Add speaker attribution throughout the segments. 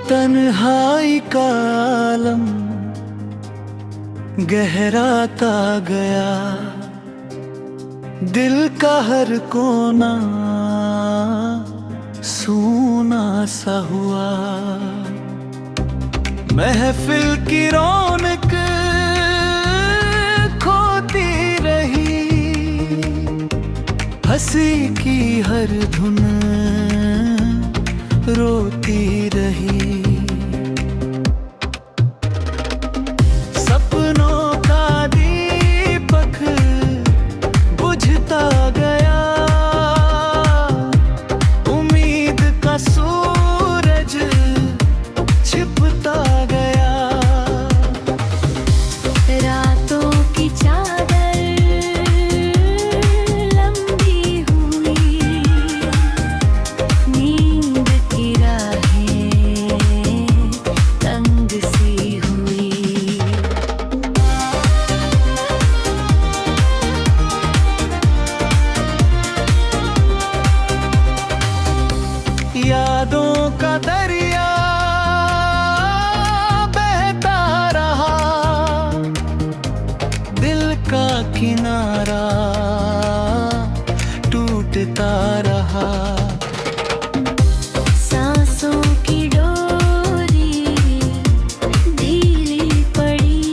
Speaker 1: तन्हाई का आलम गहराता गया, दिल का हर कोना सूना सा हुआ। महफिल की रौनक खोती रही, हंसी की हर धुन रोती रही। सपनों का दीपक बुझता गया, उम्मीद का सूरज छिपता गया।
Speaker 2: रातों की चादर लंबी हुई, नींद की राहें तंग सी हुई।
Speaker 1: यादों का दरिया बहता रहा, दिल का किनारा टूटता रहा।
Speaker 2: सांसों की डोरी ढीली पड़ी,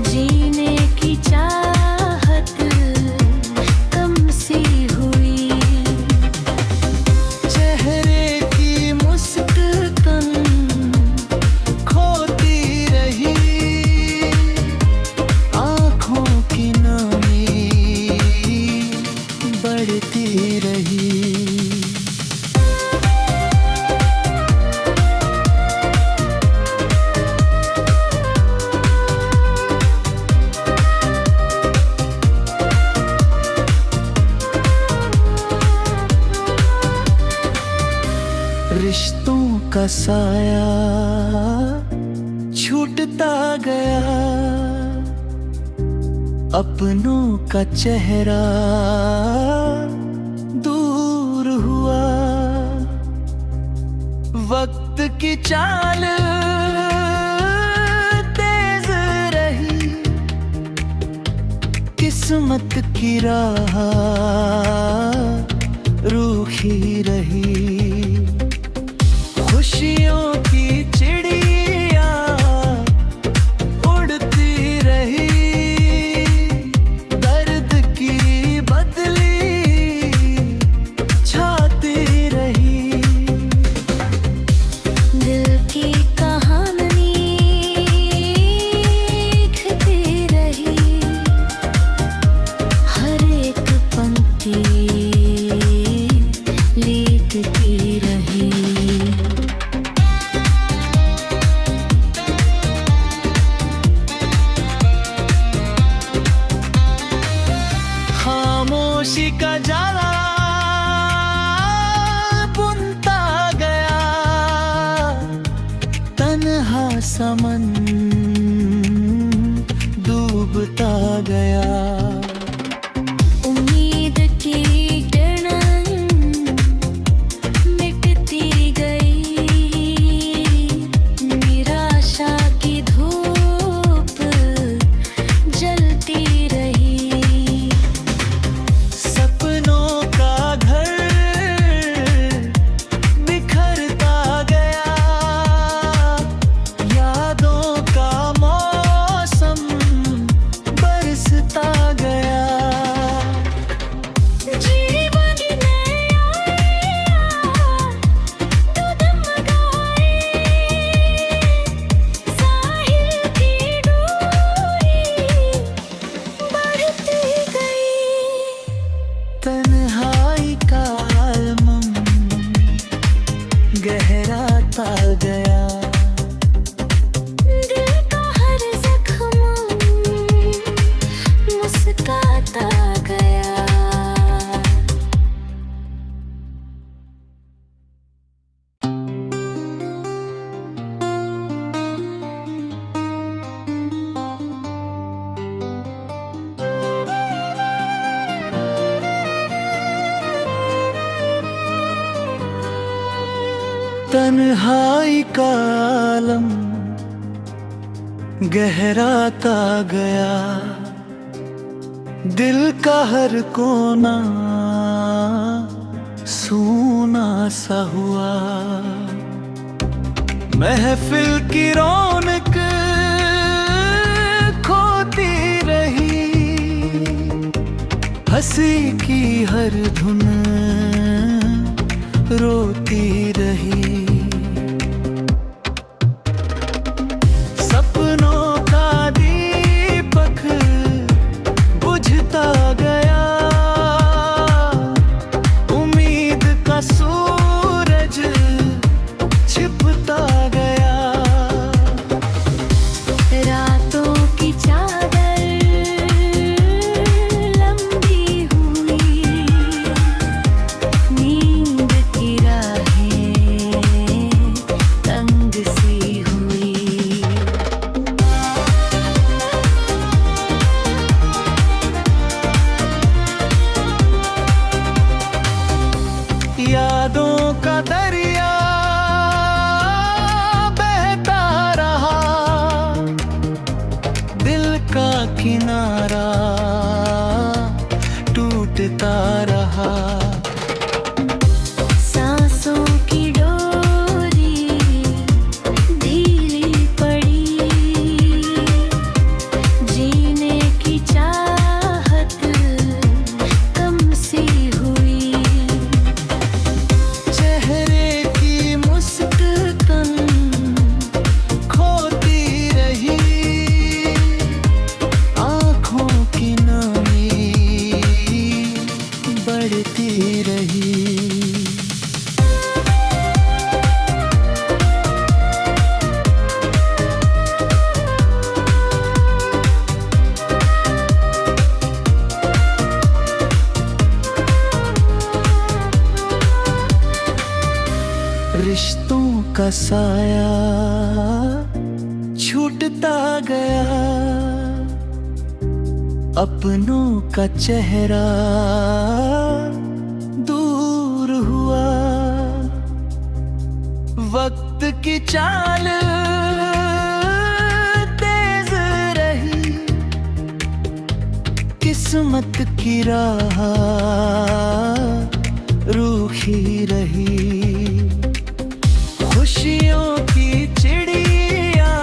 Speaker 2: जीने की चाहत कम सी हुई।
Speaker 1: चेहरे की मुस्कान खोती रही, आँखों की नमी बढ़ती रही। रिश्तों का साया छूटता गया, अपनों का चेहरा दूर हुआ। वक्त की चाल तेज रही, किस्मत की राह रूखी रही। खुशियों की चिड़िया उड़ती रही, दर्द की बदली छाती रही।
Speaker 2: दिल की कहानी लिखती रही, हर एक पंक्ति लिखती रही।
Speaker 1: खामोशी का जाला बुनता गया, तन्हा समन डूबता गया।
Speaker 2: उम्मीद की किरण मिटती गई, निराशा की धूप जलती रही।
Speaker 1: सपनों का घर बिखरता गया, यादों का मौसम बरसता गया।
Speaker 2: जीवन में आया तो डगमगाए, साहिल की डोरी बढ़ती गई।
Speaker 1: तन्हाई का आलम गहराता गया,
Speaker 2: दिल का हर जख्म मुस्काता गया।
Speaker 1: तन्हाई का आलम गहराता गया, दिल का हर कोना सूना सा हुआ। महफिल की रौनक खोती रही, हंसी की हर धुन रोती रही। सपनों का दीपक बुझता गया, उम्मीद का सूरज छिपता गया।
Speaker 2: रातों की चादर लंबी हुई, नींद की राहें तंग सी हुई।
Speaker 1: यादों का दरिया बहता रहा, दिल का किनारा टूटता रहा।
Speaker 2: सांसों की डोरी ढीली पड़ी, जीने की चाहत कम सी हुई।
Speaker 1: चेहरे की मुस्कान खोती रही, आँखों की नमी बढ़ती रही। रिश्तों का साया छूटता गया, अपनों का चेहरा दूर हुआ। वक्त की चाल तेज रही, किस्मत की राह रूखी रही। खुशियों की चिड़िया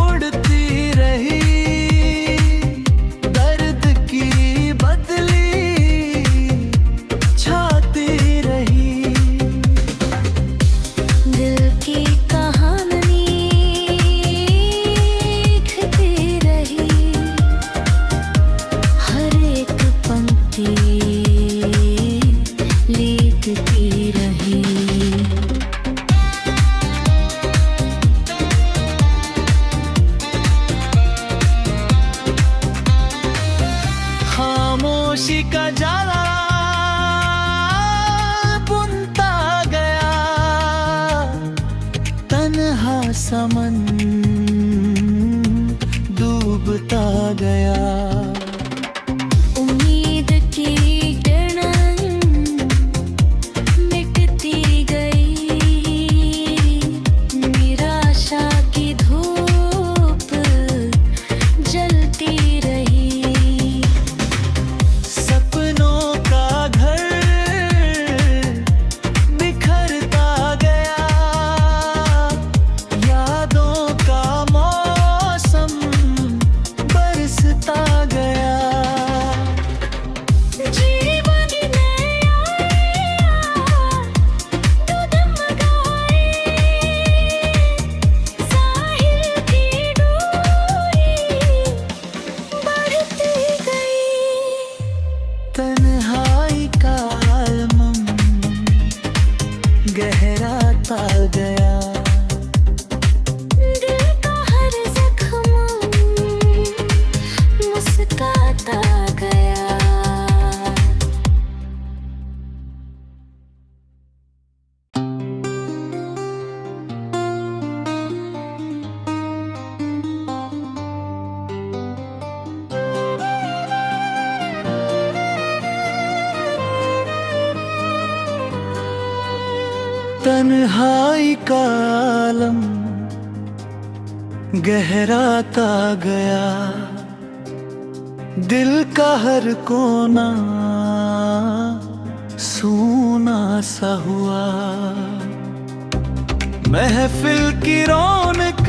Speaker 1: उड़ती रही, दर्द की बदली छाती रही।
Speaker 2: दिल की कहानी लिखती रही, हर एक पंक्ति लिखती रही।
Speaker 1: खामोशी का जाला बुनता गया, तन्हा समन डूबता गया।
Speaker 2: उम्मीद की किरण मिटती गई, निराशा की धूप जलती रही।
Speaker 1: सपनों का घर बिखरता गया, यादों का मौसम बरसता गया।
Speaker 2: जीवन नया तो डगमगाए, साहिल की डोरी बढ़ती गई।
Speaker 1: तन्हाई का आलम गहराता गया,
Speaker 2: दिल का हर जख्म मुस्काता गया।
Speaker 1: तन्हाई का आलम गहराता गया, दिल का हर कोना सूना सा हुआ। महफिल की रौनक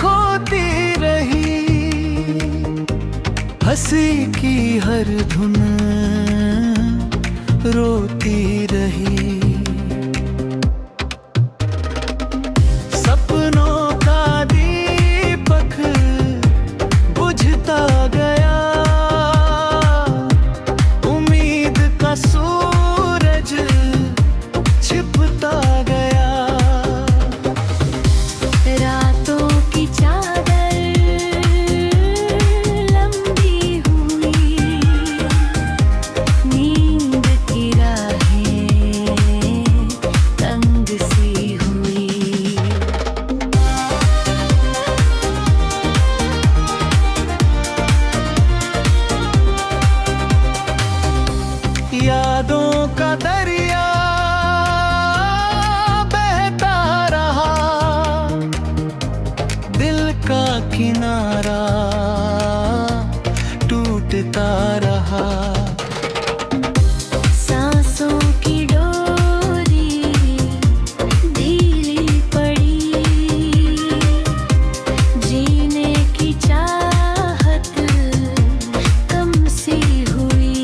Speaker 1: खोती रही, हंसी की हर धुन रोती रही। सपनों का दीपक बुझता गया, उम्मीद का सूरज छिपता गया।
Speaker 2: रातों की चादर लंबी हुई, नींद की राहें तंग सी हुई।
Speaker 1: यादों का दरिया बहता रहा, दिल का किनारा टूटता रहा।
Speaker 2: सांसों की डोरी ढीली पड़ी, जीने की चाहत कम सी हुई।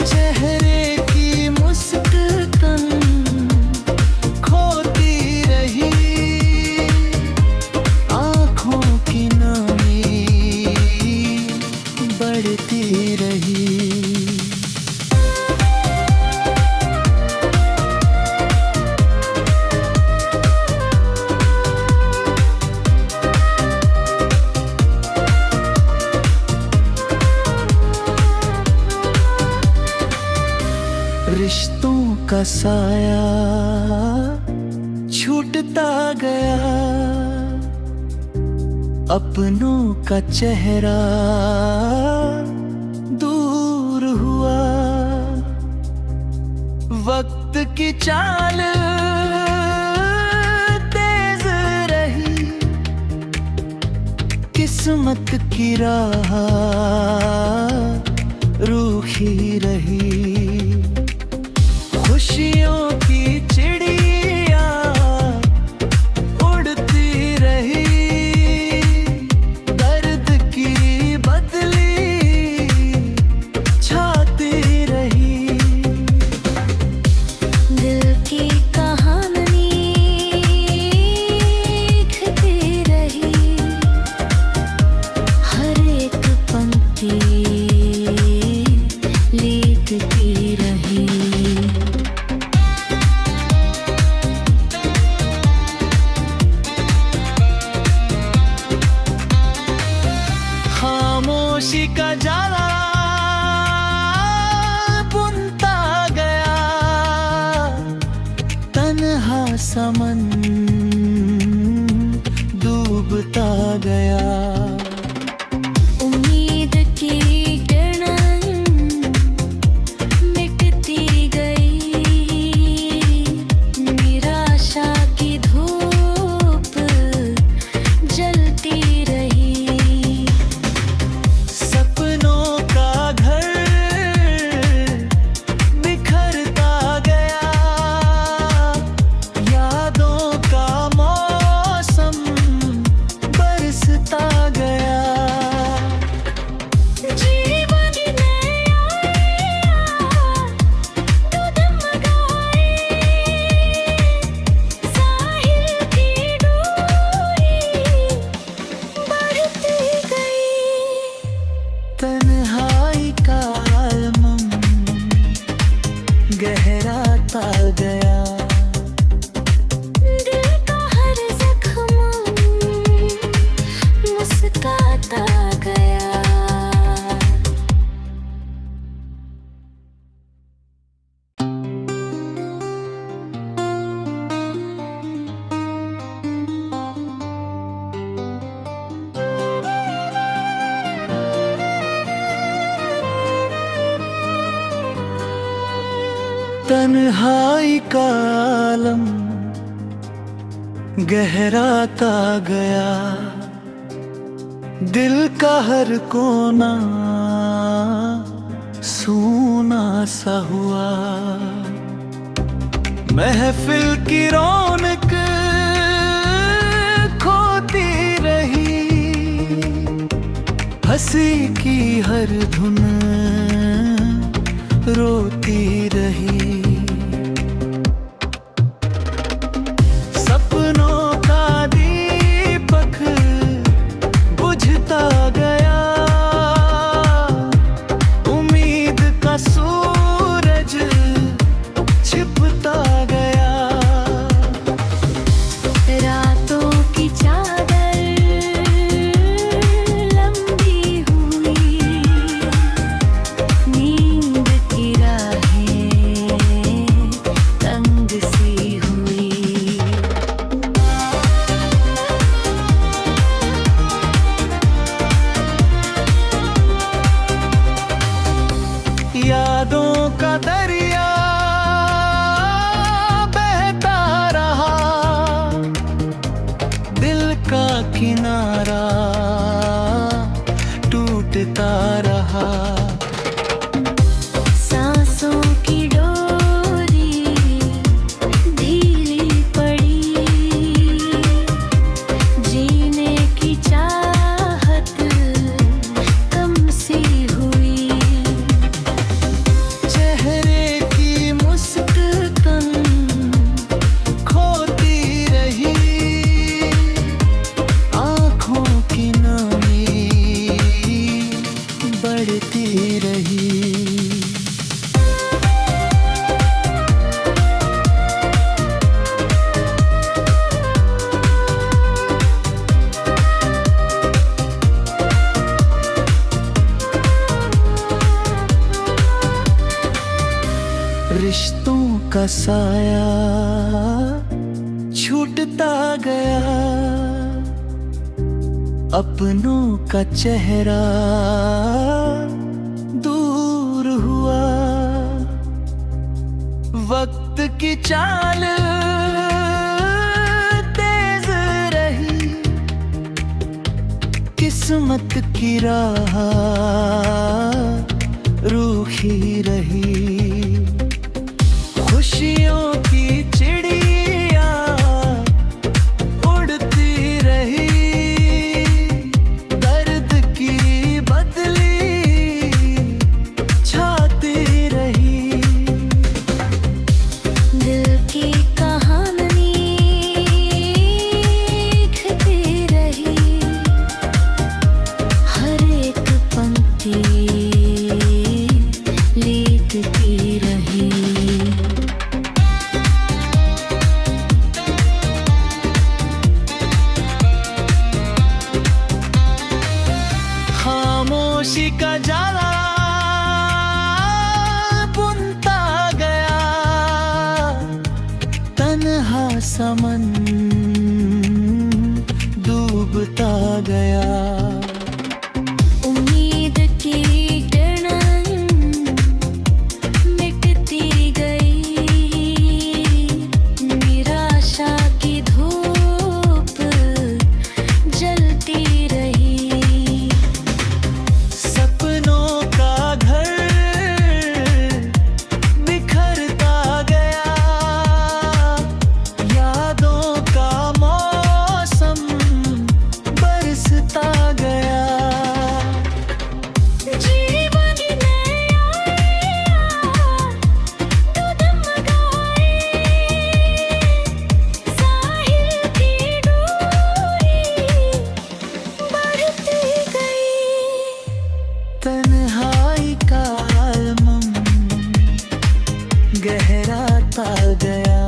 Speaker 1: चेहरे की मुस्कान खोती रही, आँखों की नमी बढ़ती रही। रिश्तों का साया छूटता गया, अपनों का चेहरा दूर हुआ। वक्त की चाल तेज रही, किस्मत की राह रूखी रही। खुशियों की चिड़िया उड़ती रही, दर्द की बदली छाती रही।
Speaker 2: दिल की कहानी लिखती रही, हर एक पंक्ति लिखती रही।
Speaker 1: खामोशी का जाला बुनता गया, तन्हा समन डूबता गया।
Speaker 2: उम्मीद की किरण मिटती गई, निराशा की धूप जलती रही।
Speaker 1: सपनों का घर बिखरता गया, यादों का मौसम बरसता गया।
Speaker 2: जीवन में आया तो डगमगाए, साहिल की डोरी बढ़ती गई।
Speaker 1: तन्हाई का आलम गहराता गया,
Speaker 2: दिल का हर जख्म मुस्काता गया।
Speaker 1: तन्हाई का आलम गहराता गया, दिल का हर कोना सूना सा हुआ। महफिल की रौनक खोती रही, हंसी की हर धुन रोती रही। सपनों का दीपक बुझता गया, उम्मीद का सूरज छिपता गया।
Speaker 2: रातों की चादर लंबी हुई, नींद की राहें तंग सी हुई।
Speaker 1: यादों का दरिया बहता रहा, दिल का किनारा टूटता रहा।
Speaker 2: सांसों की डोरी ढीली पड़ी, जीने की चाहत कम सी हुई।
Speaker 1: चेहरे की मुस्कान खोती रही, आँखों की नमी बढ़ती रही। रिश्तों का साया छूटता गया, अपनों का चेहरा दूर हुआ। वक्त की चाल तेज रही, किस्मत की राह रूखी रही। खुशियों की चिड़िया उड़ती रही, दर्द की बदली छाती रही।
Speaker 2: दिल की कहानी लिखती रही, हर एक पंक्ति लिखती रही।
Speaker 1: खामोशी का जाला बुनता गया, तन्हा समन डूबता गया।
Speaker 2: उम्मीद की किरण मिटती गई, निराशा की धूप जलती रही।
Speaker 1: सपनों का घर बिखरता गया, यादों का मौसम बरसता गया।
Speaker 2: जीवन में आया तो डगमगाए, साहिल की डोरी बढ़ती गई।
Speaker 1: तन्हाई का आलम गहराता गया,